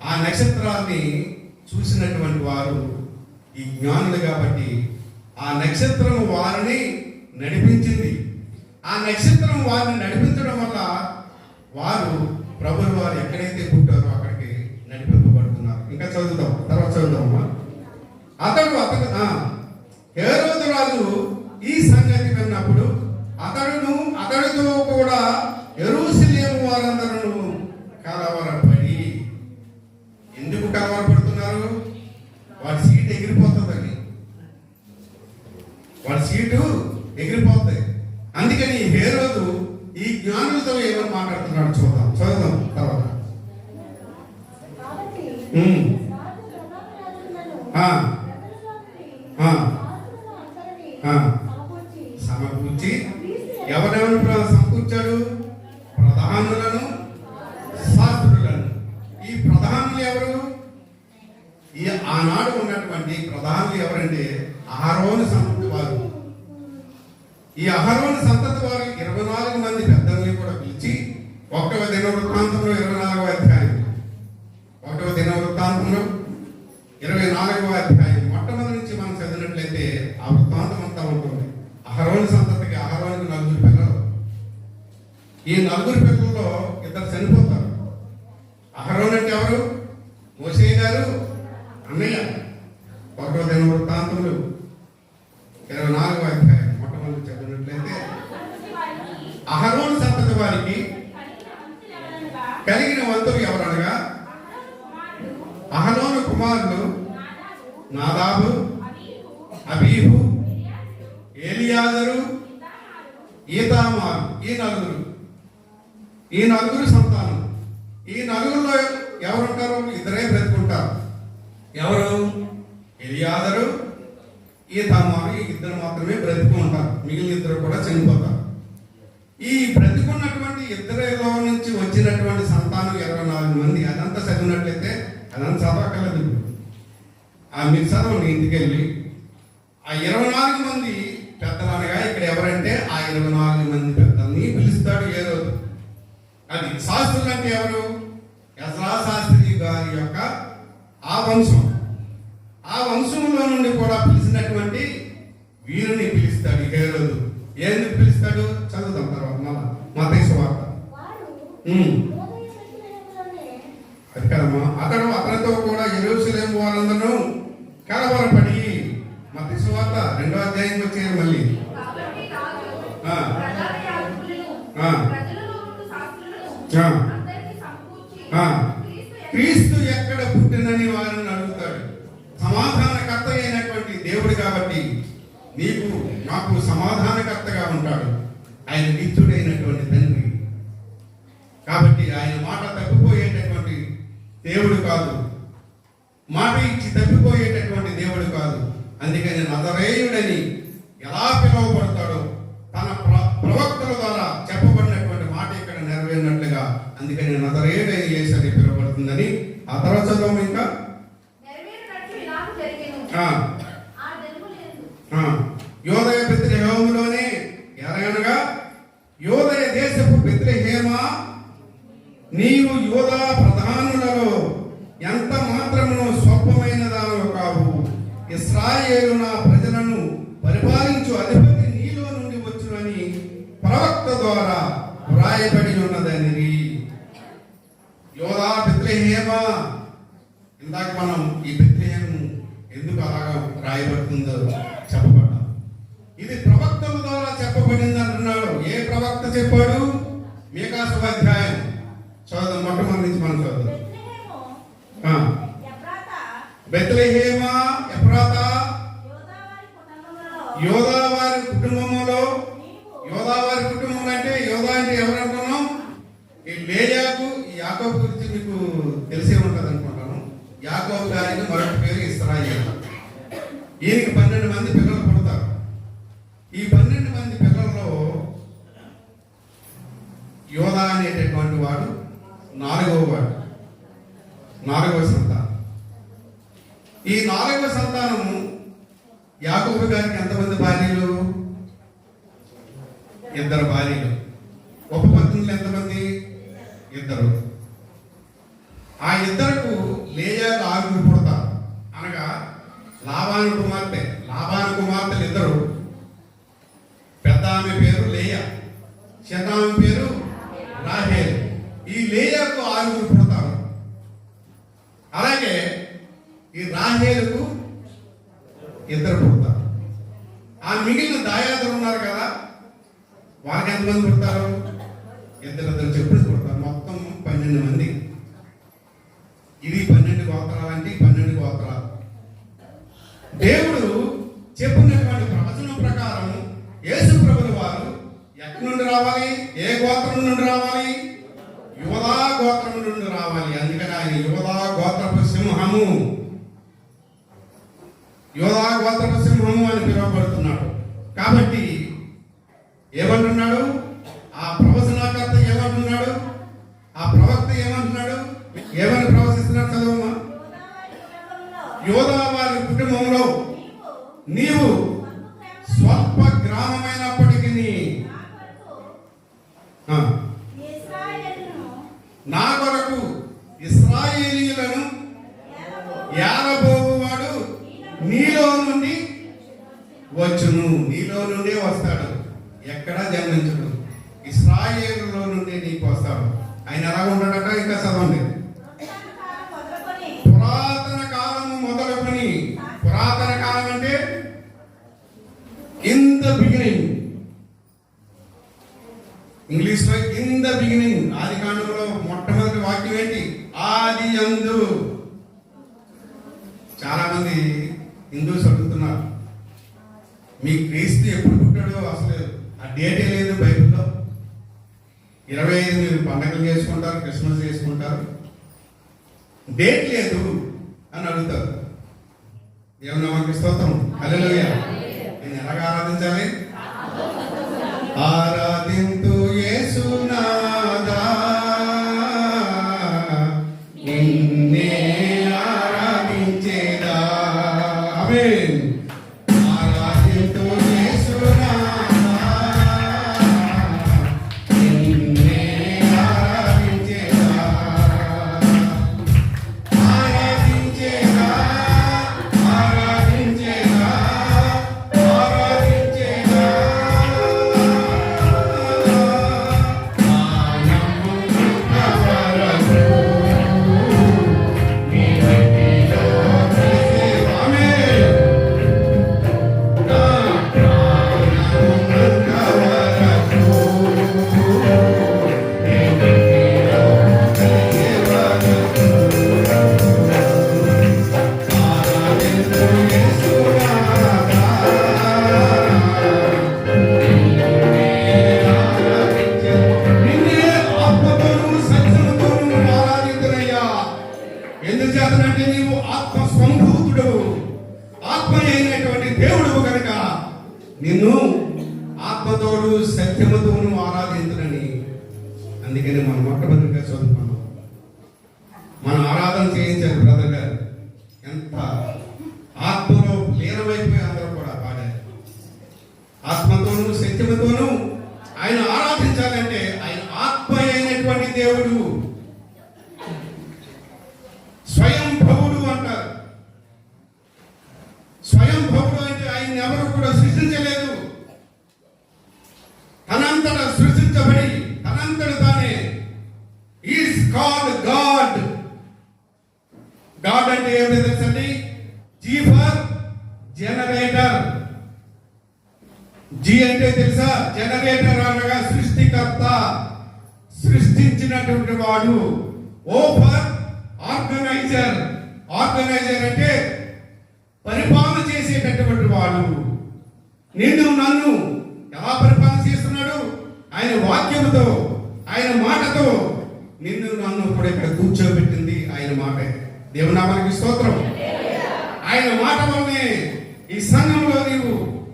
ఆ నక్షత్రాన్ని చూసినటువంటి వారు ఈ జ్ఞానులు కాబట్టి ఆ నక్షత్రం వారిని నడిపించింది. ఆ నక్షత్రం వారిని నడిపించడం వల్ల వారు ప్రభువు వారు ఎక్కడైతే పుట్టారో అక్కడికి నడిపింపబడుతున్నారు. ఇంకా చదువుతాం, తర్వాత చదువుతామమ్మా. హేరోదు రాజు ఈ సంగతి విన్నప్పుడు అతడితో కూడా యెరూషలేము వారందరూ కలవరపడి. ఎందుకు కలవరపడుతున్నారు? వాడి సీటు ఎగిరిపోతుందని, వాడి సీటు ఎగిరిపోతుంది. అందుకని హేరోదు ఈ జ్ఞానులతో ఏమని మాట్లాడుతున్నాడు చదువుదాం తర్వాత. సమకూర్చి ఎవరెవరు సమకూర్చాడు? ప్రధానులను, శాస్త్రులను. ఈ ప్రధానులు ఎవరు? ఈ ఆనాడు ఉన్నటువంటి ప్రధానులు ఎవరంటే అహరోను సంతతి వారు. ఈ అహరోను సంతతి వారు 24 మంది పెద్దల్ని కూడా పిలిచి 1వ దినవృత్తాంతంలో 24వ అధ్యాయం 1వ దినవృత్తాంతంలో 24వ అధ్యాయం మొట్టమొదటి నుంచి మనం చదివినట్లయితే ఆ వృత్తాంతం అంతా ఉంటుంది. అహరోను సంతతికి అహరోనుకి 4 పిల్లలు. ఈ 4 పిల్లల్లో 2 చనిపోతారు. అహరోను అంటే ఎవరు? మోషే గారు అన్నయ్య. 1వ దినవృత్తాంతంలో 24వ అధ్యాయం మొట్టమొదటి చదివినట్లయితే అహరోను సంతతి వారికి కలిగిన వంతులు ఎవరనగా అహరోను కుమారులు నాదాబు, అబీహు, ఎలియాజరు, ఈతామారు. ఈ నలుగురు సంతానం. ఈ నలుగురులో ఎవరుంటారు? 2 బ్రతుకుంటారు. ఎవరు? ఎలియాజరు, ఈతామారు. ఈ 2 మాత్రమే బ్రతుకు ఉంటారు. మిగిలిన 2 కూడా చనిపోతారు. ఈ బ్రతుకున్నటువంటి 2లో నుంచి వచ్చినటువంటి సంతానం 24 మంది. అదంతా చదివినట్లయితే అదంతా చదవక్కర్లేదు. మీరు చదవండి ఇంటికి వెళ్ళి. ఆ 24 మంది పెద్దలు అనగా ఇక్కడ ఎవరంటే ఆ 24 మంది పెద్దల్ని పిలుస్తాడు ఏ రోజు. అది శాస్త్రులు అంటే ఎవరు? ఎజ్రా శాస్త్రి గారి యొక్క ఆ వంశం. ఆ వంశంలో నుండి కూడా పిలిచినటువంటి వీరిని పిలుస్తాడు ఏ రోజు. ఎందుకు పిలుస్తాడు? చదువుతాం తర్వాత మళ్ళా మత్తయి సువార్త. అది కదమ్మా. అతనితో కూడా యెరూషలేము వారందరూ కలవరపడి. మత్తయి సువార్త 2వ అధ్యాయం వచ్చేది మళ్ళీ. క్రీస్తు ఎక్కడ పుట్టినని వారిని అడుగుతాడు. సమాధానకర్త అయినటువంటి దేవుడు కాబట్టి నీకు నాకు సమాధానకర్తగా ఉంటాడు. ఆయన నిత్యుడైనటువంటి తండ్రి కాబట్టి ఆయన మాట తప్పిపోయేటటువంటి దేవుడు కాదు. మాట ఇచ్చి తప్పిపోయేటటువంటి దేవుడు కాదు. అందుకని నజరేయుడని ఎలా పిలువబడతాడో తన ప్రవక్తల ద్వారా చెప్పబడినటువంటి మాట ఇక్కడ నెరవేరినట్లుగా అందుకని నజరేయుడని యేసని పిలువబడుతుందని. ఆ తర్వాత చదవము ఇంకా. యోదయ బెత్లెహేములోనే ఎలాగనగా యోదయ దేశపు బెత్లెహేమా, నీవు యోదా ప్రధానులలో ఎంత మాత్రమును స్వల్పమైన దానవు కావు. ఇశ్రాయేలు నా ప్రజలను పరిపాలించు అధిపతి నీలో నుండి వచ్చునని ప్రవక్త ద్వారా వ్రాయబడి ఉన్నదని. యోదా బెత్లెహేమా. ఇందాక మనం ఈ బెత్లెహేము ఎందుకు అలాగా రాయబడుతుందో చెప్పబడ్డా. ఇది ప్రవక్తల ద్వారా చెప్పబడింది అంటున్నాడు. ఏ ప్రవక్త చెప్పాడు? మీకా అధ్యాయం చదువు మొట్టమొదటి నుంచి మనం చదువు. బెత్లెహేమా ఎఫ్రాతా, యోదా వారి కుటుంబంలో. యోదా వారి కుటుంబం అంటే యోదా అంటే ఎవరు అనుకున్నాం? ఈ లేయాకు, ఈ యాకోబు గురించి మీకు తెలిసే ఉంటుంది అనుకుంటాను. యాకోబు గారికి మరొక పేరు ఇశ్రాయేలు. ఈయనకి 12 మంది పిల్లలు పుడతారు. ఈ 12 మంది పిల్లల్లో యోదా అనేటటువంటి వాడు 4వ వాడు, 4వ సంతానం. ఈ 4వ సంతానము యాకోబు గారికి ఎంతమంది భార్యలు? 2 భార్యలు. ఉపపత్నులు ఎంతమంది? 2. ఆ 2కు చిన్నామె పేరు రాహేల్. ఈ లేయాకు 6 పుడతారు. అలాగే ఈ రాహేలుకు 2 పుడతారు. ఆ మిగిలిన దాయాదులు ఉన్నారు కదా, వారికి ఎంతమంది పుడతారు? 2 చెప్పుడు పుడతారు. మొత్తం 12 మంది. ఇది 12 గోత్రాలు అంటే 12 గోత్రాలు. దేవుడు చెప్పినటువంటి ప్రవచనం ప్రకారం యేసు ప్రభుల వారు ఎక్కడి నుండి రావాలి? ఏ గోత్రం నుండి రావాలి? యూదా గోత్రం నుండి రావాలి. అందుకని ఆయన యూదా గోత్రపు సింహము, యూదా గోత్రపు సింహము అని పిలువబడుతున్నాడు. కాబట్టి ఏమంటున్నాడు? ఆ ప్రవచనకర్త ఏమంటున్నాడు? ఆ ప్రవక్త ఏమంటున్నాడు? ఏమని ప్రవచిస్తున్నాడు? చదవమ్మా. యూదా వారి కుటుంబంలో నీవు స్వల్ప గ్రామమైనప్పటికీ నా కొరకు ఇశ్రాయేలీయులను ఏలబోవువాడు నీలో నుండి వచ్చును. నీలో నుండే వస్తాడు, ఎక్కడా జన్మించడు. ఇశ్రాయేలులో నుండి నీకు వస్తాడు. ఆయన ఎలా ఉంటాడట? ఇంకా చదవండి. పురాతన కాలము మొదలుకొని, పురాతన కాలం అంటే ఇన్ ద బిగినింగ్, ఇంగ్లీష్ లో ఇన్ ద బిగినింగ్. ఆది కాండంలో మొట్టమొదటి వాక్యం ఏంటి? ఆది యందు. చాలా మంది హిందూస్ అడుగుతున్నారు, మీ క్రీస్తు ఎప్పుడు పుట్టాడో అసలు ఆ డేటే లేదు బైబిల్లో. 25 మీరు పండగలు చేసుకుంటారు, క్రిస్మస్ చేసుకుంటారు, డేట్ లేదు అని అడుగుతారు. దేవుని నామానికి స్తోత్రం. హల్లెలూయా. నేను ఎలాగ ఆరాధించాలి? ఆరాధింతు యేసునాదా, నిన్నే ఆరాధించేదా. ఆమేన్. ఆరాధింతు యేసునాదా, నిన్నే ఆరాధించేదా. ఆరాధించేదా, ఆరాధించేదా, ఆరాధించేదా. ఎందుచేతనంటే నీవు ఆత్మ సంభూతుడు, ఆత్మ అయినటువంటి దేవుడు కనుక నిన్ను ఆత్మతోడు సత్యముతోను ఆరాధించునని. అందుకని మనం మొట్టమొదటిగా చదువుకున్నాం. మన ఆరాధన చేయించారు బ్రదర్ గారు. ఎంత ఆత్మలో లీనమైపోయి అందరూ కూడా పాడారు. ఆత్మతోను సత్యముతోను ఆయన ఆరాధించాలంటే ఆయన ఆత్మ అయినటువంటి దేవుడు, స్వయం భవుడు అంటారు. స్వయం భవుడు అంటే ఆయన ఎవరు కూడా సృష్టించలేదు. తనంతట సృష్టించబడి తనంతట తానే ఈస్ కాల్డ్ గాడ్. గాడ్ అంటే ఏమిటో తెలుసండి? G for generator. జీ అంటే తెలుసా? జనరేటర్ అనగా సృష్టికర్త, సృష్టించినటువంటి వాడు. ఓ ఫర్ ఆర్గనైజర్. ఆర్గనైజర్ అంటే పరిపాలన చేసేటటువంటి వాడు. నిన్ను నన్ను ఎలా పరిపాలన చేస్తున్నాడు? ఆయన వాక్యముతో, ఆయన మాటతో నిన్ను నన్ను కూడా ఇక్కడ కూర్చోబెట్టింది ఆయన మాటే. దేవుని నామానికి స్తోత్రం. ఆయన మాట వల్లనే ఈ సంఘంలో నీవు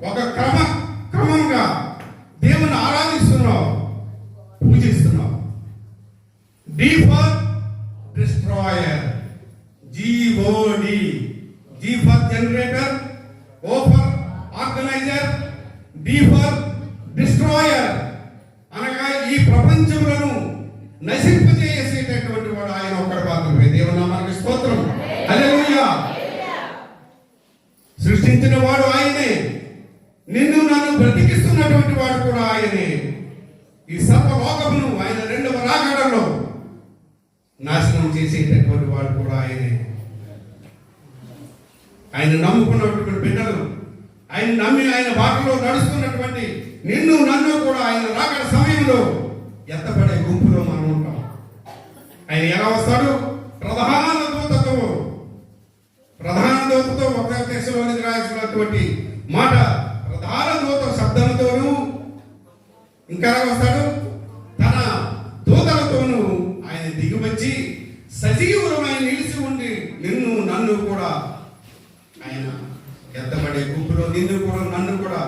ఒక క్రమంగా దేవుని ఆరాధిస్తున్నావు, పూజిస్తున్నావు. D for destroyer, G O D. G for generator, O for organiser, D for destroyer అనగా ఈ ప్రపంచములను నశింపజేసేటటువంటి వాడు ఆయన ఒక్కడు మాత్రమే. దేవుని నామానికి స్తోత్రం. హల్లెలూయా. సృష్టించిన వాడు ఆయనే, నిన్ను నన్ను బ్రతికిస్తున్నటువంటి వాడు కూడా ఆయనే. ఈ సర్వలోకమును ఆయన రెండవ రాకడలో నాశనం చేసేటటువంటి వాడు కూడా ఆయనే. ఆయన నమ్ముకున్నటువంటి బిడ్డలు, ఆయన నమ్మి ఆయన బాటలో నడుస్తున్నటువంటి నిన్ను నన్ను కూడా ఆయన రాకడ సమయంలో ఎత్తపడే గుంపులో మనం ఉంటాం. ఆయన ఎలా వస్తాడు? ప్రధాన దూతతో 1 దశలోనికి రాసినటువంటి మాట, ప్రధాన దూత శబ్దంతోనూ ఇంకా వస్తాడు, తన దూతలతోనూ ఆయన దిగివచ్చి సజీవులమై నిలిచి ఉండి నిన్ను నన్ను కూడా ఆయన ఎత్తబడే గుంపులో నిన్ను కూడా నన్ను కూడా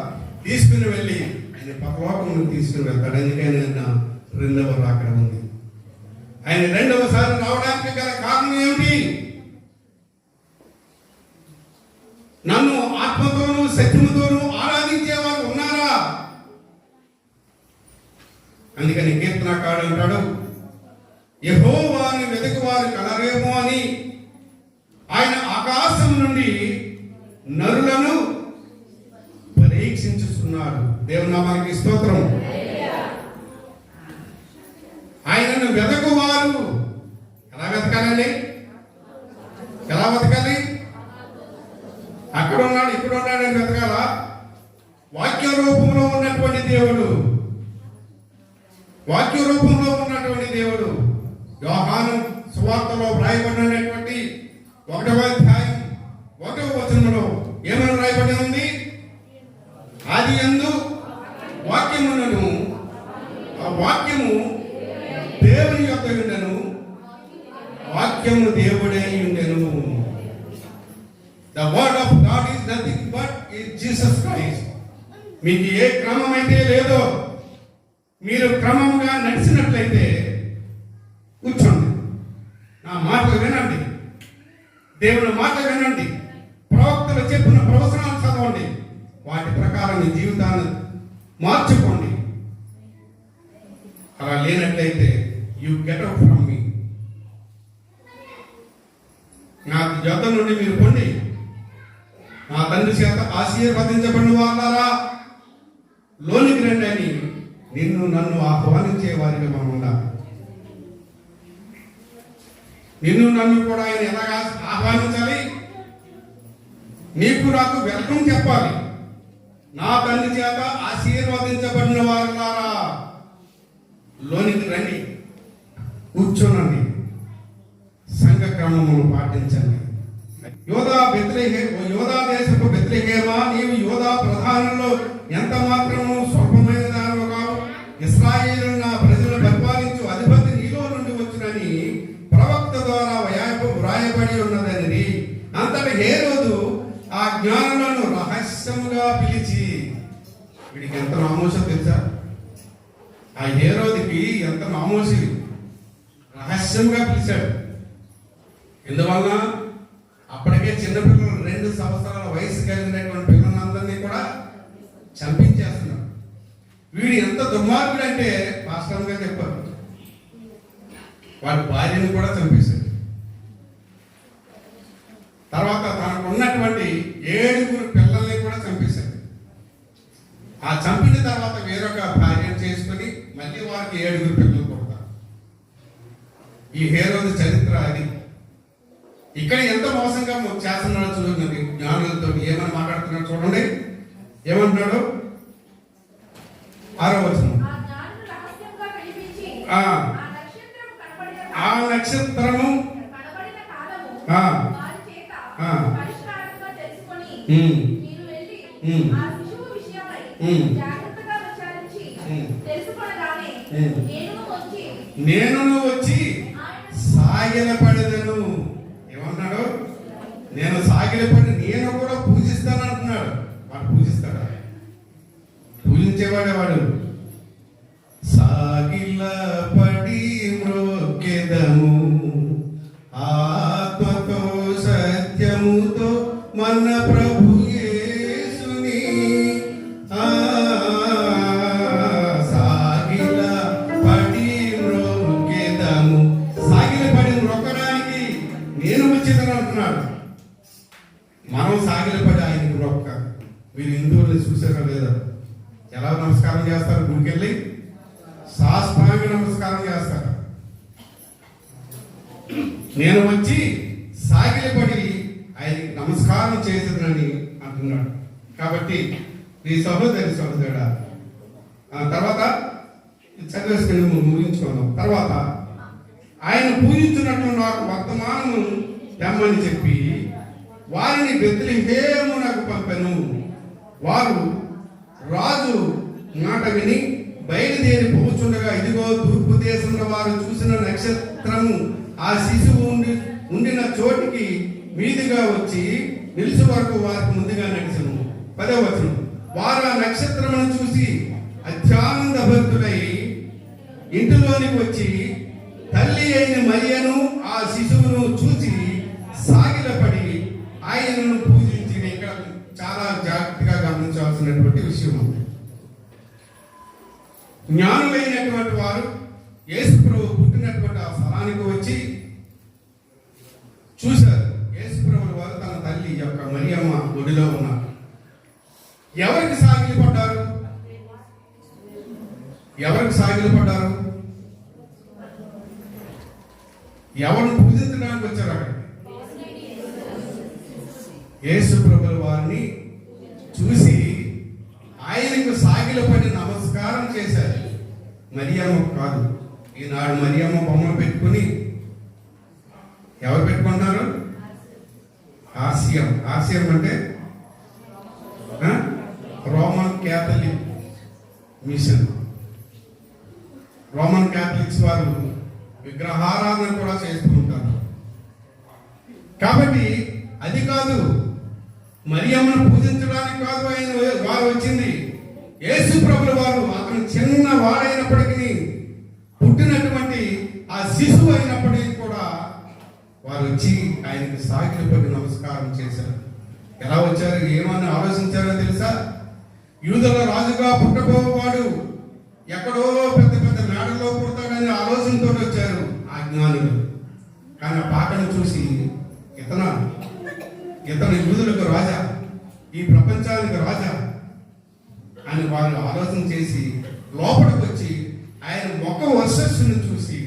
తీసుకుని వెళ్ళి ఆయన పరలోకమును తీసుకుని వెళ్తాడు. అందుకని ఆయన రెండవ రాకడ ఉంది. ఆయన రెండవసారి రావడానికి గల కారణం ఏమిటి? నన్ను ఆత్మతోనూ సత్యముతోనూ ఆరాధించేవారు ఉన్నారా? అందుకని కీర్తనకారుడు అంటాడు, యెహోవాను వెతుకువారు కలరేమో అని ఆయన ఆకాశం నుండి నరులను పరీక్షించుతున్నాడు. దేవుని నామానికి స్తోత్రం. ఆయనను వెతకువారు ఎలా వెతకాలండి? ఎలా వెతకాలి? అక్కడ ఉన్నాడు ఇక్కడ ఉన్నాడు అని వెతకాల? వాక్య రూపంలో ఉన్నటువంటి దేవుడు, వాక్య రూపంలో ఉన్నటువంటి దేవుడు యోహాను సువార్తలో వ్రాయబడినటువంటి 1వ అధ్యాయం 1వ వచనంలో ఏమని వ్రాయబడి ఉంది? ఆదియందు వాక్యమును, ఆ వాక్యము దేవుని యొక్క ఉండెను, వాక్యము దేవుడై ఉండెను. The word of God is nothing but is Jesus Christ. మీకు ఏ క్రమం అయితే లేదో, మీరు క్రమంగా నడిచినట్లయితే కూర్చోండి, నా మాటలు వినండి, దేవుని మాటలు వినండి, ప్రవక్తలు చెప్పిన ప్రవచనాలు చదవండి, వాటి ప్రకారం మీ జీవితాన్ని మార్చుకోండి. అలా లేనట్లయితే యు గెట్ అవుట్ ఫ్రమ్ మీ, నా యొద్ద నుండి మీరు పొండి. నా తండ్రి చేత ఆశీర్వదించబడిన వాళ్ళారా లోనికి రండి అని నిన్ను నన్ను ఆహ్వానించే వారిగా మనం ఉండాలి. నిన్ను నన్ను కూడా ఆయన ఎలాగా ఆహ్వానించాలి? నీకు నాకు వెల్కమ్ చెప్పాలి. నా తండ్రి చేత ఆశీర్వదించబడిన వారులారా లోనికి రండి, కూర్చోనండి, సంఘ క్రమమును పాటించండి. యోధా దేశపు బెత్లెహేమా, నీవు యోధా ప్రధానంలో ఎంత మాత్రము స్వల్పమైన దానిలో కావు. ఇశ్రాయేలు నా ప్రజలను పరిపాలించు అధిపతి నీలో నుండి వచ్చునని ప్రవక్త ద్వారా వ్రాయబడి ఉన్నదని. అంతటి హేరోదు ఆ జ్ఞానులను రహస్యముగా పిలిచి, వీడికి ఎంత నామోషం తెలుసా? ఆ హేరోదికి ఎంత నామోషి, రహస్యంగా పిలిచాడు. ఎందువల్ల? అప్పటికే చిన్నపిల్లలు 2 సంవత్సరాల వయసు కలిగినటువంటి పిల్లలందరినీ కూడా చంపించేస్తున్నాడు. వీడు ఎంత దుర్మార్గుడు అంటే వాస్తవంగా చెప్పారు, వాడి భార్యను కూడా చంపేశాడు. తర్వాత తనకు ఉన్నటువంటి 7 పిల్లల్ని కూడా చంపేశాడు. ఆ చంపిన తర్వాత వేరొక భార్యను చేసుకుని మళ్ళీ వారికి 7 పిల్లలు పుడతారు. ఈ హేరోదు చరిత్ర అది. ఇక్కడ ఎంత మోసంగా చేస్తున్నాడో చూడండి. జ్ఞానులతో ఏమని మాట్లాడుతున్నాడు చూడండి. ఏమంటున్నాడు? 6వ వచనం, ఆ నక్షత్రము నేను వచ్చి సాగిలపడేదను. ఏమన్నాడు? నేను సాగిలపడి నేను కూడా పూజిస్తాను అంటున్నాడు. వాడు పూజిస్తాడా? పూజించేవాడే వాడు. సాగిలపడి మ్రోకెదము ఆత్మతో సత్యముతో మన ప్రభు యేసుని. సాగిలపడి మ్రోకెదము, సాగిలపడి మ్రొక్కడానికి నేను వచ్చిందని అంటున్నాడు. మనం సాగిలపడి ఆయనకి మొక్క. మీరు హిందువులు చూసారా లేదా? ఎలా నమస్కారం చేస్తారు? గుడికెళ్ళి సాష్టాంగ నమస్కారం చేస్తారు. నేను వచ్చి సాగిలపడి ఆయనకి నమస్కారం చేసేదని అంటున్నాడు. కాబట్టి ఈ సహోదరుడా తర్వాత చదివేసుకుని ముగించుకుందాం. తర్వాత ఆయన పూజించినట్లు నాకు వర్తమానము తెమ్మని చెప్పి వారిని బెత్లెహేమునకు పంపెను. వారు రాజు మాట విని బయలుదేరి పోచుండగా ఇదిగో తూర్పు దేశంలో వారు చూసిన నక్షత్రము ఆ శిశువు ఉండిన చోటికి మీదుగా వచ్చి నిలుసు వరకు వారికి ముందుగా నడిచెను. 10వ వచనం. వారు ఆ నక్షత్రమును చూసి అత్యానంద భక్తులై ఇంటిలోనికి వచ్చి తల్లి అయిన మరియను ఆ శిశువును చూసి సాగిలపడి ఆయనను పూజించి. ఇక్కడ చాలా జాగ్రత్తగా గమనించాల్సినటువంటి విషయం ఉంది. జ్ఞానులైనటువంటి వారు యేసు ప్రభు పుట్టినటువంటి ఆ స్థలానికి వచ్చి చూశారు. యేసు ప్రభు వారు తన తల్లి యొక్క మరియమ్మ గుడిలో ఉన్నారు. ఎవరికి సాగిలి పడ్డారు? ఎవరికి సాగిలి పడ్డారు? ఎవరిని పూజించడానికి వచ్చారు? అక్కడ యేసు ప్రభు వారిని చూసి ఆయనకు సాగిలపడి నమస్కారం చేశారు. మరియమ్మ కాదు. ఈనాడు మరియమ్మ బొమ్మలు పెట్టుకుని ఎవరు పెట్టుకుంటారు? ఆర్సిఎం అంటే Roman Catholic machine. Roman Catholics వారు విగ్రహారాధన కూడా చేస్తూ ఉంటారు. కాబట్టి అది కాదు, మరియమ్మను పూజించడానికి కాదు ఆయన వారు వచ్చింది. యేసు ప్రభుల వారు అతను చిన్న వాడైనప్పటికీ పుట్టినటువంటి ఆ శిశువు అయినప్పటికీ కూడా వారు వచ్చి ఆయనకి సాగిలపడి నమస్కారం చేశారు. ఎలా వచ్చారు, ఏమని ఆలోచించారో తెలుసా? యూదుల రాజుగా పుట్టబోవాడు ఎక్కడో పెద్ద పెద్ద మేడల్లో పుడతాడని ఆలోచనతో వచ్చారు ఆ జ్ఞానులు. కానీ ఆ పాటను చూసి ఇతను యూదులకు రాజా, ఈ ప్రపంచానికి రాజా అని వాళ్ళు ఆలోచన చేసి లోపలికి వచ్చి ఆయన ముఖ వర్చస్సును చూసి,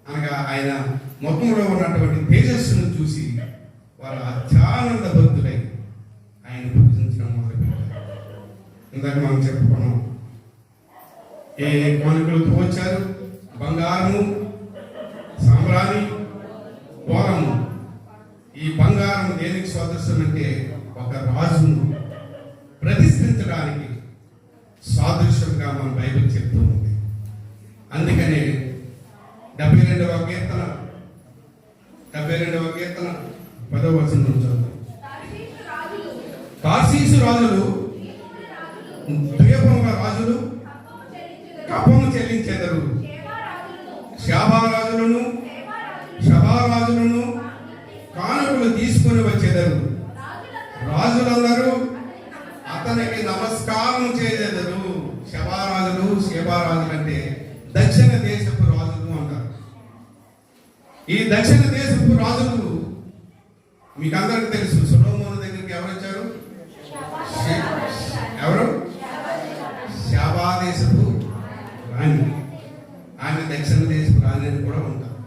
అనగా ఆయన ముఖంలో ఉన్నటువంటి తేజస్సును చూసి వారు అత్యానంద భక్తులై ఆయన పూజించడం మొదలుపెట్టారు. ఇందాక మనం చెప్పుకున్నాం, ఏ కొనుకలతో వచ్చారు? బంగారము, సాంబ్రాణి, పోలము. ఈ బంగారం దేనికి సదృశ్యం అంటే ఒక రాజును ప్రతిష్ఠించడానికి సాదృశ్యంగా మన బైబిల్ చెప్తూ ఉంది. అందుకనే 72వ కీర్తన 10వ వచనం చదువు. తార్షీషు రాజులు ద్వీపముల రాజులు కప్పము చెల్లించెదరు. శాబారాజులను కానుకలు తీసుకొని వచ్చేదరు. రాజులందరూ అతనికి నమస్కారం చేయదరు. శబారాజులు అంటే దక్షిణ దేశపు రాజులు అంటారు. ఈ దక్షిణ దేశపు రాజులు మీకు అందరికి తెలుసు. సొలొమోను దగ్గరికి ఎవరు వచ్చారు? ఎవరు? శాబా దేశపు రాణి. ఆమె దక్షిణ దేశపు రాణి అని కూడా ఉంటారు.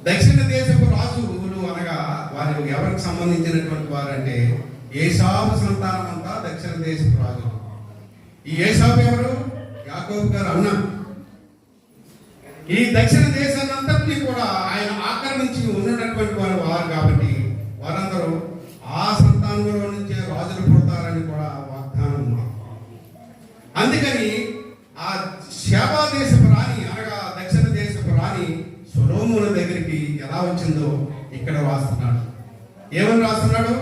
దక్షిణ దేశపు రాజులు అనగా వారు ఎవరికి సంబంధించినటువంటి వారు అంటే ఏసావు సంతానం అంతా దక్షిణ దేశపు రాజులు. ఈ ఏసావు ఎవరు? యాకోబు గారు అన్న. ఈ దక్షిణ దేశాన్నంతటినీ కూడా ఆయన ఆక్రమించి ఉన్నటువంటి వారు కాబట్టి వారందరూ ఆ సంతానంలో నుంచే రాజులు పుడతారని కూడా వాగ్దానం ఉంది. అందుకని ఆ శాబా దేశపు రాణి అనగా దక్షిణ దేశపు రాణి సొలొమోను దగ్గరికి ఎలా వచ్చిందో ఇక్కడ రాస్తున్నాడు. ఏమని రాస్తున్నాడు?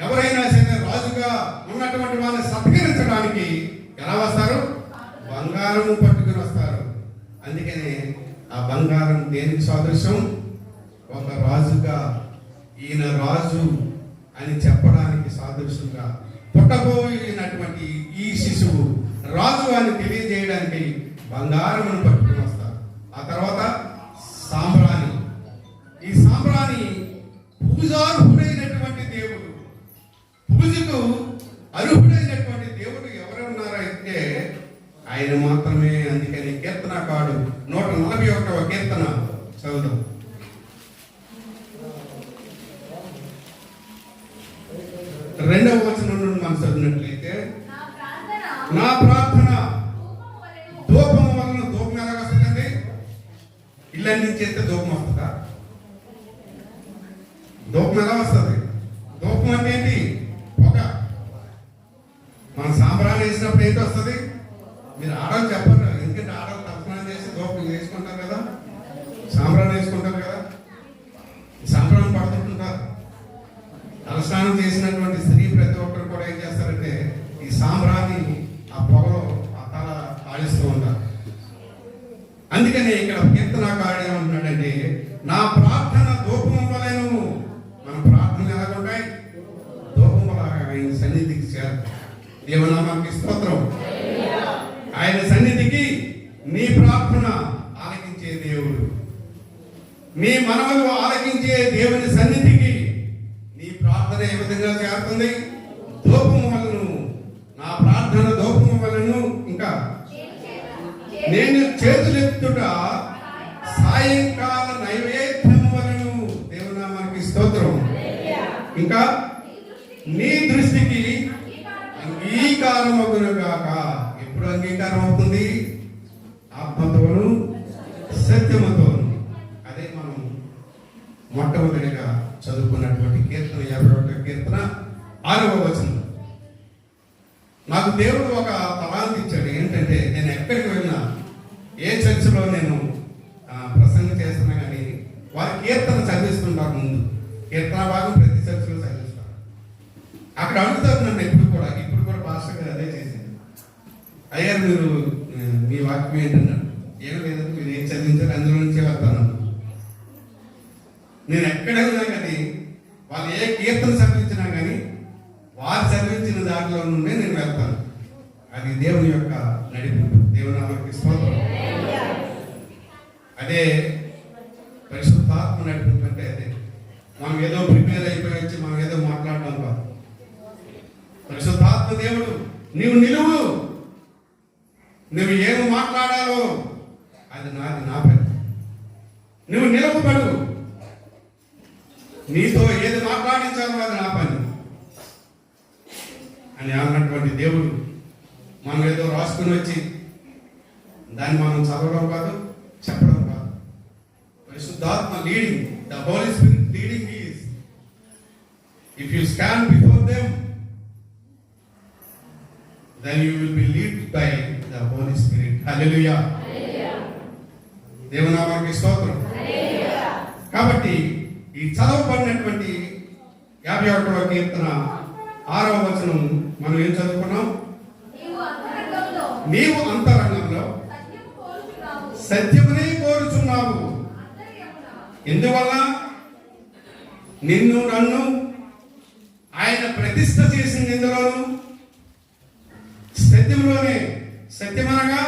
ఎవరైనా సరే రాజుగా ఉన్నటువంటి వారిని సత్కరించడానికి ఎలా వస్తారు? బంగారము పట్టుకుని వస్తారు. అందుకనే ఆ బంగారం దేనికి సాదృశ్యం? ఒక రాజుగా, ఈయన రాజు అని చెప్పడానికి సాదృశ్యంగా పుట్టబోయినటువంటి ఈ శిశువు రాజు అని తెలియజేయడానికి బంగారమును పట్టుకుని వస్తారు. ఆ తర్వాత సాంబ్రాణి. ఈ సాంబ్రాణి పూజార్హుడైనటువంటి దేవుడు, పూజకు అర్హుడైనటువంటి దేవుడు ఎవరున్నారంటే ఆయన మాత్రమే. అందుకని అందుకని కీర్తనకారుడు 141వ కీర్తన చదువుదాం. రెండవ వచనం నుండి మనం చదివినట్లయితే, నా ప్రార్థన ధూపం వలన. ధూపం ఎలా వస్తుందండి? ఇళ్ళ నుంచి అయితే ధూపం వస్తుందా? ధూపం ఎలా వస్తుంది? ధూపం అంటే ఏంటి? పొగ. మనం సాంబ్రాన్ని వేసినప్పుడు ఏంటి వస్తుంది? మీరు ఆడవాళ్ళు చెప్పండి. ఎందుకంటే ఆడవాళ్ళు తలస్నానం చేసి ధూపం వేసుకుంటారు కదా, సాంబ్రాన్ని వేసుకుంటారు కదా, సాంబ్రాన్ని పడుతుంటారు. తలస్నానం చేసినటువంటి స్త్రీ ప్రతి ఒక్కరు కూడా ఏం చేస్తారంటే ఈ సాంబ్రాన్ని ఆ పొగలో ఆ తల ఆడిస్తూ ఉంటారు. అందుకని ఇక్కడ కీర్తనకారుడు ఏమంటున్నాడంటే, నా ప్రార్థన ధూపం వలెను. మన ప్రార్థనలు ఎలాగుంటాయి? ధూపం లాగా ఆయన సన్నిధికి చేరు. దేవనామానికి స్తోత్రం. ఆయన సన్నిధికి నీ ప్రార్థన ఆలకించే దేవుడు, నీ మనవలు ఆలకించే దేవుని సన్నిధికి నీ ప్రార్థన ఏ విధంగా చేరుతుంది? ధూపము వలన. నా ప్రార్థన ధూపము వలన. ఇంకా నేను చేతులెత్తుట సాయంకాల నైవేద్యం వలన. దేవునామానికి స్తోత్రం. ఇంకా నీ దృష్టికి అంగీకారం అవునుగాక. ఎప్పుడు అంగీకారం అవుతుంది? ఆత్మతోను సత్యముతోను. అదే మనం మొట్టమొదటిగా చదువుకున్నటువంటి కీర్తన 51వ కీర్తన 6వ వచనం. నాకు దేవుడు ఒక తలాంతి ఇచ్చాడు. ఏంటంటే, నేను ఎక్కడికి వెళ్ళినా, ఏ చర్చిలో నేను ప్రసంగం చేస్తున్నా కానీ వారి కీర్తన చదివిస్తుంటారు. ముందు కీర్తన భాగం ప్రతి చర్చిలో చదివిస్తారు. అక్కడ అడుగుతారు నన్ను ఇప్పుడు కూడా పాస్టర్ గారు అదే చేసింది. అయ్యారు మీరు మీ వాక్యం ఏంటన్నారు? ఏం లేదంటే మీరు ఏం చదివించారు అందులో నుంచే వెళ్తాను. నేను ఎక్కడ వెళ్ళినా కానీ వాళ్ళు ఏ కీర్తన చదివించినా కానీ వారు చదివించిన దాంట్లో నుండే నేను వెళ్తాను. అది దేవుని యొక్క నడిపింపు. దేవుని నామానికి స్తోత్రం. అదే పరిశుద్ధాత్మ నడిపింపు అంటే అదే. మనం ఏదో ప్రిపేర్ అయిపోయి వచ్చి మనం ఏదో మాట్లాడడం కాదు. పరిశుద్ధాత్మ దేవుడు నీవు నిలువు, నువ్వు ఏమి మాట్లాడాలో అది నాది, నా పని. నువ్వు నిలవబడు, నీతో ఏది మాట్లాడించాలో అది నా పని అని అన్నటువంటి దేవుడు మనం ఏదో రాసుకుని వచ్చి దాన్ని మనం చదవడం కాదు, చెప్పడం కాదు. పరిశుద్ధాత్మ leading, the holy spirit leading is, if you stand before them then you will be led by the Holy Spirit. Hallelujah. దేవునామానికి స్తోత్రం. కాబట్టి ఈ చదవబడినటువంటి 51వ కీర్తన 6వ వచనం మనం ఏం చదువుకున్నాం? నీవు అంతరంగంలో సత్యమునే కోరుచున్నావు. ఎందువల్ల? నిన్ను నన్ను ఆయన ప్రతిష్ఠ చేసింది ఎందులోను? సత్యంలోనే. సత్యమనగా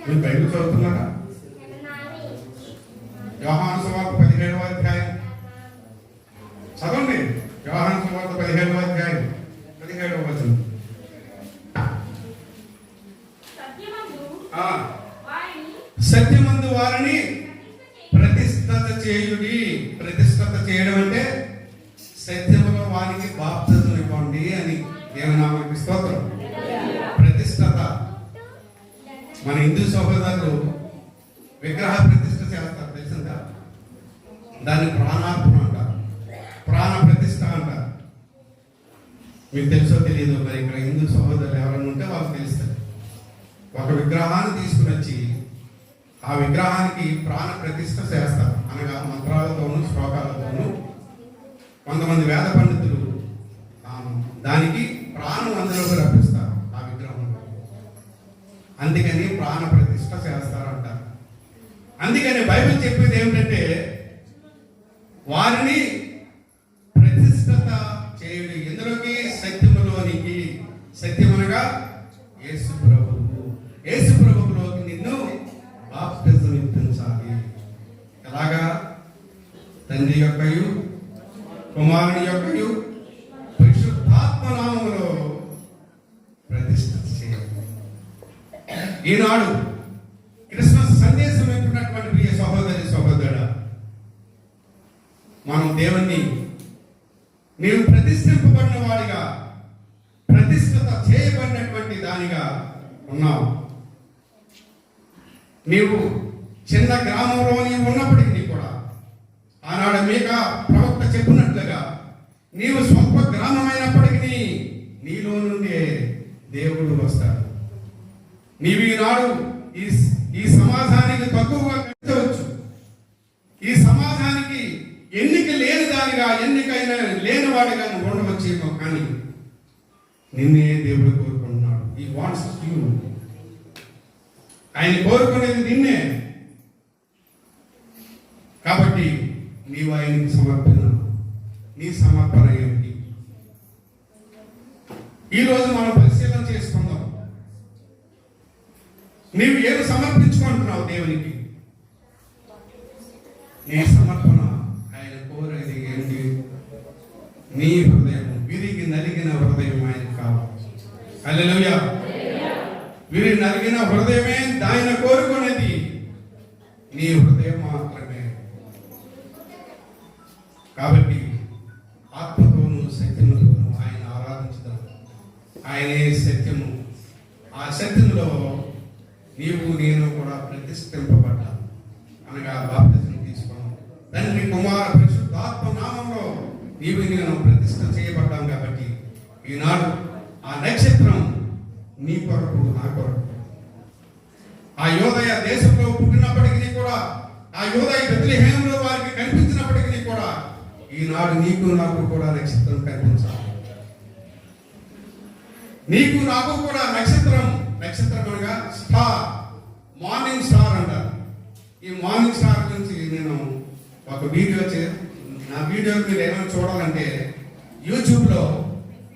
మీరు బైబిల్ చదువుతున్నారా? యోహాను సువార్త 17వ అధ్యాయం చదవండి. యోహాను సువార్త 17వ అధ్యాయం 17వ వచనం. సత్యమందు వారిని ప్రతిష్ఠత చేయుడి. ప్రతిష్ఠత చేయడం అంటే సత్యములో వారికి బాప్తిజం ఇవ్వండి అని. దేవునామానికి స్తోత్రం. ప్రతిష్ఠత. మన హిందూ సహోదరులు విగ్రహ ప్రతిష్ఠ చేస్తారు, తెలిసిందా? దాన్ని ప్రాణార్పణ అంటారు, ప్రాణ ప్రతిష్ఠ అంటారు. మీకు తెలుసో తెలియదు, మరి ఇక్కడ హిందూ సహోదరులు ఎవరైనా ఉంటే వాళ్ళకి తెలుస్తుంది. ఒక విగ్రహాన్ని తీసుకుని వచ్చి ఆ విగ్రహానికి ప్రాణ ప్రతిష్ఠ చేస్తారు. అనగా మంత్రాలతోనూ శ్లోకాలతోనూ. కొంతమంది వేద పండితులు దానికి ప్రాణం అందులోకి రప్పిస్తారు ఆ విగ్రహంలో. అందుకని ప్రాణ ప్రతిష్ఠ చేస్తారంటారు. అందుకని బైబిల్ చెప్పేది ఏమిటంటే, వారిని ప్రతిష్ఠత చేయుడి. ఎందులోకి? సత్యములోనికి. సత్యమనగా యేసు ప్రభువు. యేసు ప్రభువులోకి నిన్ను బాప్తిజం ఇప్పించాలి. ఎలాగా? తండ్రి యొక్కయు కుమారుని యొక్కయు పరిశుద్ధాత్మ నామములో ప్రతిష్ఠ చేయాలి. ఈనాడు క్రిస్మస్ సందేశం వింటున్నటువంటి ప్రియ సహోదరి సహోదరుడా, మనం దేవుణ్ణి నీవు ప్రతిష్ఠింపబడిన వాడిగా, ప్రతిష్ఠిత చేయబడినటువంటి దానిగా ఉన్నావు. నీవు చిన్న గ్రామంలో నీవు ఉన్నప్పటికీ కూడా ఆనాడు మీకా ప్రవక్త చెప్పినట్లుగా నీవు స్వల్ప గ్రామమైనప్పటికీ నీలో నుండే దేవుడు వస్తాడు. నీవు ఈనాడు ఈ సమాజానికి తక్కువగా కనిపించవచ్చు, ఈ సమాజానికి ఎన్నిక లేని దానిగా, ఎన్నికైన లేని వాడిగా నువ్వు ఉండవచ్చేమో, కానీ నిన్నే దేవుడు కోరుకుంటున్నాడు. ఈ వాంట్స్ యూ. ఆయన కోరుకునేది నిన్నే. కాబట్టి నీవు ఆయనకి నీ సమర్పణ ఏమిటి? ఈరోజు మనం పరిశీలన చేసుకుందాం. నీవు ఏమి సమర్పించుకుంటున్నావు దేవునికి? నీ సమర్పణ ఆయన కోరేది ఏంటి? నీ హృదయం, విరిగి నలిగిన హృదయం ఆయనకు కావాలి. హల్లెలూయా. విరిగి నలిగిన హృదయమే ఆయన కోరుకునేది, నీ హృదయం మాత్రమే. కాబట్టి ఆత్మతోను సత్యముతోను ఆయన ఆరాధించడం. ఆయనే సత్యము. ఆ సత్యంలో నీవు నేను కూడా ప్రతిష్ఠింపబడ్డాను, అనగా బాప్తిజం తీసుకున్నాం. తండ్రి కుమార పరిశుద్ధాత్మ నామంలో నీవు నేను ప్రతిష్ఠ చేయబడ్డాం. కాబట్టి ఈనాడు ఆ నక్షత్రం నీ కొరకు, నా కొరకు, ఆ యోదయ దేశంలో పుట్టినప్పటికీ కూడా, ఆ యోదయ బెత్లెహేములో వారికి కనిపించినప్పటికీ కూడా ఈనాడు నీకు నాకు కూడా నక్షత్రం కనిపించాలి. నీకు నాకు కూడా నక్షత్రం అనగా స్టార్, మార్నింగ్ స్టార్ అంటారు. ఈ మార్నింగ్ స్టార్ గురించి నేను ఒక వీడియో నా వీడియో మీరు ఏమైనా చూడాలంటే యూట్యూబ్లో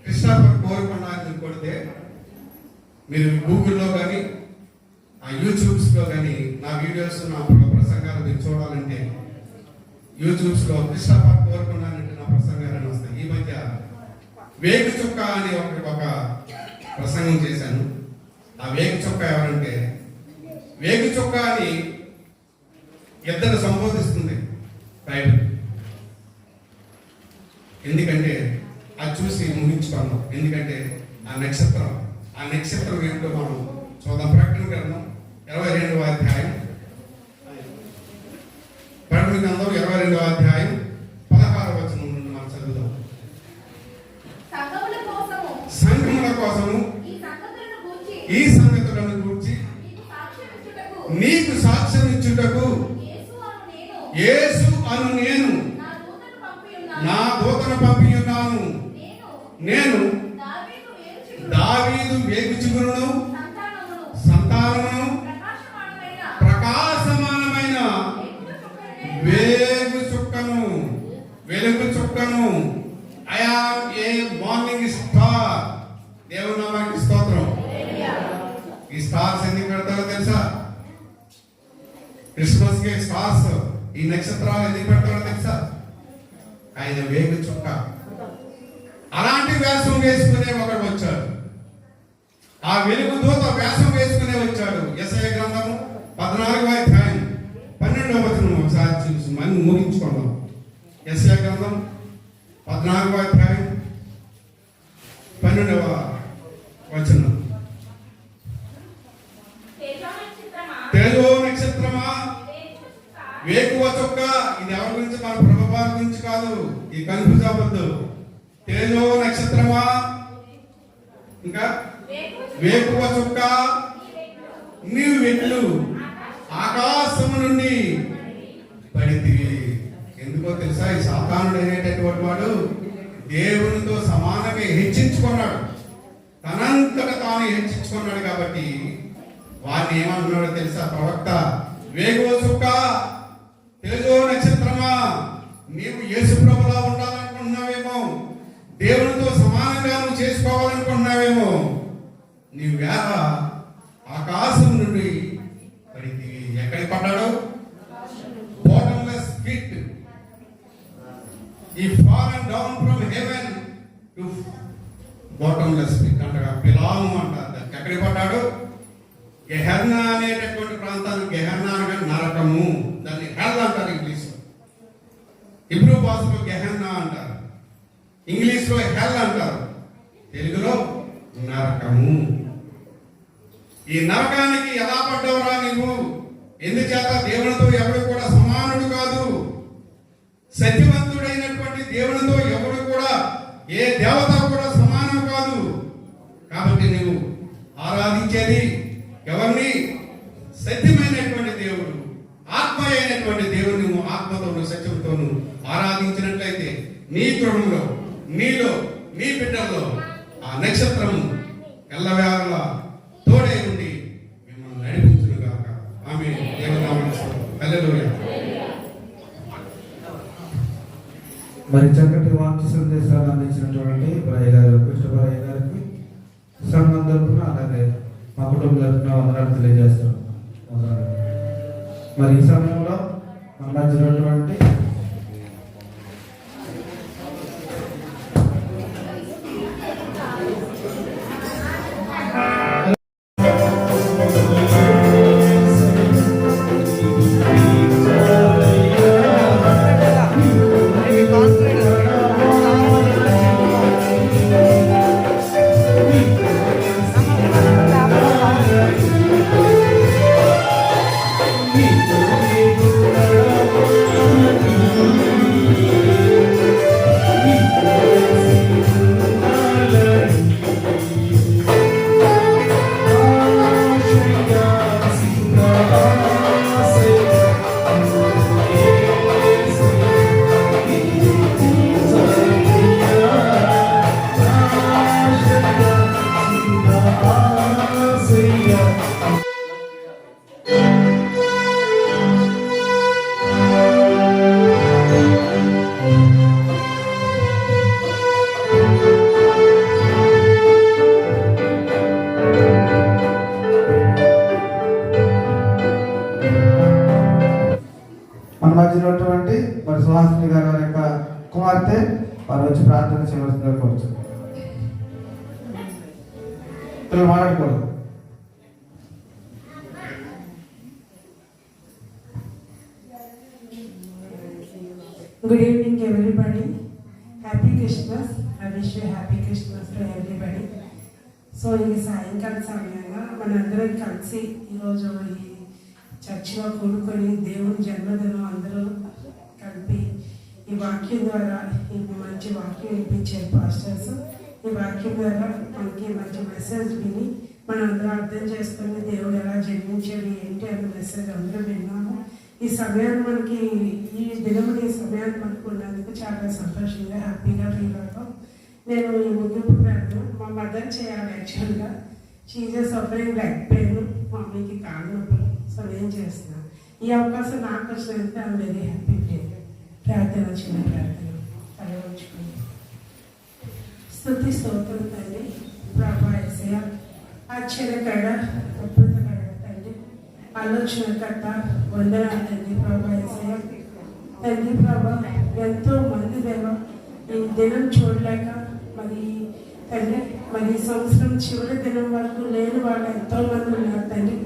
క్రిస్టోఫర్ కోరుకొండ అని కొడితే, మీరు గూగుల్లో కానీ ఆ యూట్యూబ్స్లో కానీ నా వీడియోస్, నా ప్రసంగాలు మీరు చూడాలంటే యూట్యూబ్స్లో క్రిస్టోఫర్ కోరుకొండ అంటే నా ప్రసంగాలను వస్తాయి. ఈ మధ్య వేగు చుక్క అని ఒక ప్రసంగం చేశాను. ఆ వేగు చుక్క ఎవరంటే, వేగు చుక్క అని ఇద్దరు సంబోధిస్తుంది బైబిల్. ఎందుకంటే అది చూసి ముగించుకున్నాం. ఎందుకంటే ఆ నక్షత్రం ఏంటో మనం చూద్దాం. ప్రకటన గ్రంథం 22వ అధ్యాయం, ప్రకటన గ్రంథం 22వ అధ్యాయం 16వ వచనం నుండి మనం చదువుదాం. సంఘముల కోసము ఈ సంగతులను గూర్చి నీకు సాక్ష్యం ఇచ్చుటకు యేసు అను నేను నా దూతను పంపి ఉన్నాను. నేను దావీదు వేగు చిగురును, సంతానమును, ప్రకాశమానమైన వెలుగు చుక్కను. I am a morning star. దేవుని నామానికి స్తోత్రం. ఈ స్టార్స్ ఎందుకు పెడతారో తెలుసా? క్రిస్మస్ కి స్టార్స్, ఈ నక్షత్రాలు ఎందుకు పెడతారో తెలుసా? ఆయన వేగు చుక్క. అలాంటి వేషం వేసుకునే ఒకడు వచ్చాడు. ఆ వెలుగు దూత వేషం వేసుకునే వచ్చాడు. యెషయా గ్రంథము 14వ అధ్యాయం 12వ వచనం ఒకసారి చూసి మనం ముగించుకుందాం. యెషయా గ్రంథం 14వ అధ్యాయం 12వ వచనం. తేజో నక్షత్రమా, వేకువ చుక్క. ఇది ఎవరి గురించి? మన ప్రభువారి గురించి కాదు. ఈ కన్ఫ్యూజ్ అవ్వద్దు. తేజో నక్షత్రమా, ఇంకా వేకువ చుక్క, నీవు వెళ్ళు ఆకాశము నుండి పడితివి. ఎందుకో తెలుసా? ఈ సాతానుడు అనేటటువంటి వాడు దేవునితో సమానంగా హెచ్చించుకున్నాడు, తనంతట తాను హెచ్చించుకున్నాడు. కాబట్టి వారిని ఏమంటున్నాడో తెలుసా ప్రవక్త? వేకువ చుక్క, తేజో నక్షత్రమా, నీవు యేసు ప్రభులా ఉండాలనుకుంటున్నావేమో, దేవునితో సమానంగా నువ్వు చేసుకోవాలనుకుంటున్నావేమో, నీవు వేళ ఆకాశం నుండి పడితే. ఎక్కడికి పడ్డాడు? Bottomless pit. ఈ fallen down from heaven to bottomless pit అంటారు. పిలాము అంటారు. ఎక్కడికి పడ్డాడు? గెహర్నా అనేటటువంటి ప్రాంతాన్ని గెహర్నా అనగా నరకము, దాన్ని హెల్ అంటారు ఇంగ్లీష్లో. హిబ్రూ భాషలో గెహర్నా అంటారు, ఇంగ్లీష్లో హెల్ అంటారు, తెలుగులో నరకము. ఈ నరకానికి ఎలా పడ్డవరా నీవు? ఎందుచేత దేవునితో ఎవడు కూడా సమానుడు కాదు. సత్యవంతుడైనటువంటి దేవునితో ఎవడు కూడా, ఏ దేవత కూడా సమానం కాదు. కాబట్టి నీవు ఆరాధించేది ఎవరిని? సత్యమైనటువంటి దేవుడు, ఆత్మ అయినటువంటి దేవుడు. నువ్వు ఆత్మతోను సత్యంతోను ఆరాధించినట్లయితే నీ గృహంలో, నీలో, నీ బిడ్డల్లో ఆ నక్షత్రము ఎల్లవేళలా తోడే ఉండి మిమ్మల్ని నడిపించును గాక. ఆమేన్. దేవనామమున హల్లెలూయా. మరి చక్కటి వాక్య సందేశాలు అందించినటువంటి బ్రయ్య గారు, కృష్ణబ్రయ్య గారికి సంఘం తరపున అలాగే మా కుటుంబం తరపున వందనాలు తెలియజేస్తాం. మరి ఈ సమయంలో మన మధ్యనటువంటి మధ్యనటువంటి మరి సుహాసిని గారి వారి యొక్క కుమార్తె వారు వచ్చి ప్రార్థన చేయవలసిందిగా కోరుచున్నారు. పిల్లలు మాట్లాడుకోరు. Good evening, everybody. Happy Christmas. I wish you happy Christmas to everybody. So ఈ సాయంకాల సమయంగా మనందరం కలిసి ఈరోజు ఈ చర్చిలో కూడుకొని దేవుని జన్మదినం అందరూ కలిపి ఈ వాక్యం ద్వారా ఈ మంచి వాక్యం వినిపించారు పాస్టర్స్. ఈ వాక్యం ద్వారా మనకి మంచి మెసేజ్ విని మనం అందరూ అర్థం చేసుకొని దేవుడు ఎలా జన్మించాడు ఏంటి అన్న మెసేజ్ అందరూ విన్నాము. ఈ సమయాన్ని మనకి ఈ దినముని ఈ సమయాన్ని మనకు ఉన్నందుకు చాలా సంతోషంగా హ్యాపీగా ఫీల్ అవుతాం. నేను ఈ ముగింపు ప్రార్థన మా మదర్ చేయాలి. యాక్చువల్గా షీజ్ సఫరింగ్ లెగ్ పెయిన్, మమ్మీకి కాళ్ళు నొప్పులు. సో నేను చేస్తున్నాను. ఈ అవకాశం నాకు వచ్చినందుకు ఐఎమ్ వెరీ హ్యాపీ. ప్రార్థన చిన్న ప్రార్థన పరవచ్చుకుని స్తుతి స్తోత్రం తండ్రి. ప్రభా యేసయ్య ఆశ్చర్యకర అద్భుతకర తండ్రి, ఆలోచనకర్త వందనాలు తండ్రి. ప్రభా యేసయ్య తండ్రి ప్రభా ఎంతో మంది దేవ ఈ దినం చూడలేక మరి తండ్రి మరి సంవత్సరం చివరి దినం వరకు లేని వాళ్ళు ఎంతో మంది ఉన్నారు తండ్రి.